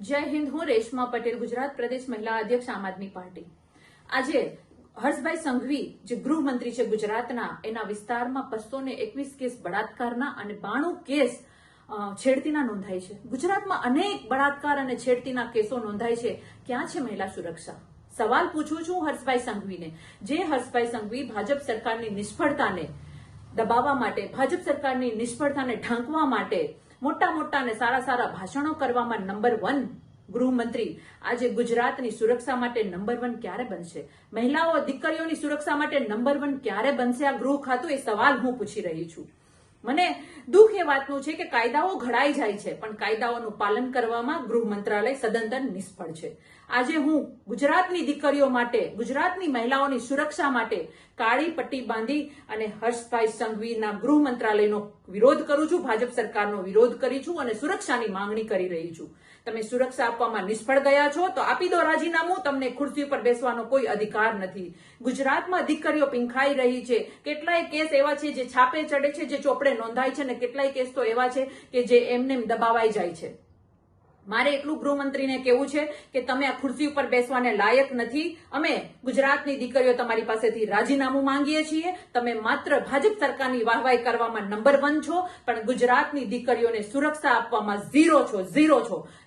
જય હિન્દ। હું રેશમા પટેલ, ગુજરાત પ્રદેશ મહિલા અધ્યક્ષ આમ આદમી પાર્ટી। આજે હર્ષભાઈ સંઘવી જે ગૃહમંત્રી છે ગુજરાતના, એના વિસ્તારમાં 221 કેસ બળાત્કારના અને 92 કેસ છેડતીના નોંધાય છે। ગુજરાતમાં અનેક બળાત્કાર અને છેડતીના કેસો નોંધાય છે। ક્યાં છે મહિલા સુરક્ષા? સવાલ પૂછું છું હર્ષભાઈ સંઘવીને। જે હર્ષભાઈ સંઘવી ભાજપ સરકારની નિષ્ફળતાને દબાવવા માટે, ભાજપ સરકારની નિષ્ફળતાને ઢાંકવા માટે મોટા અને સારા ભાષણો કરવામાં નંબર 1 ગૃહમંત્રી, આજે ગુજરાતની સુરક્ષા માટે નંબર 1 ક્યારે બનશે? મહિલાઓ, દીકરીઓની સુરક્ષા માટે નંબર 1 ક્યારે બનશે આ ગૃહ ખાતું? એ સવાલ હું પૂછી રહી છું। મને દુઃખ એ વાતનું છે કે કાયદાઓ ઘડાઈ જાય છે, પણ કાયદાઓનું પાલન કરવામાં ગૃહ મંત્રાલય સદંતર નિષ્ફળ છે। આજે હું ગુજરાતની દીકરીઓ માટે, ગુજરાતની મહિલાઓની સુરક્ષા માટે કાળી પટ્ટી બાંધી અને હર્ષભાઈ સંઘવીના ગૃહ મંત્રાલયનો વિરોધ કરું છું, ભાજપ સરકારનો વિરોધ કરી છું અને સુરક્ષાની માંગણી કરી રહી છું। તમે સુરક્ષા આપવામાં નિષ્ફળ ગયા છો તો આપી દો રાજીનામું। તમને ખુરશી ઉપર બેસવાનો કોઈ અધિકાર નથી। ગુજરાતમાં દીકરીઓ પીંખાઈ રહી છે। કેટલાય કેસ એવા છે જે છાપે ચડે છે, જે ચોપડે નોંધાય છે, અને કેટલાય કેસ તો એવા છે કે જે એમને દબાવાઈ જાય છે। મારે એટલું ગૃહમંત્રીને કહેવું છે કે તમે આ ખુરશી ઉપર બેસવાને લાયક નથી। અમે ગુજરાતની દીકરીઓ તમારી પાસેથી રાજીનામું માંગીએ છીએ। તમે માત્ર ભાજપ સરકારની વાહવાઈ કરવામાં નંબર 1 છો, પણ ગુજરાતની દીકરીઓને સુરક્ષા આપવામાં ઝીરો છો।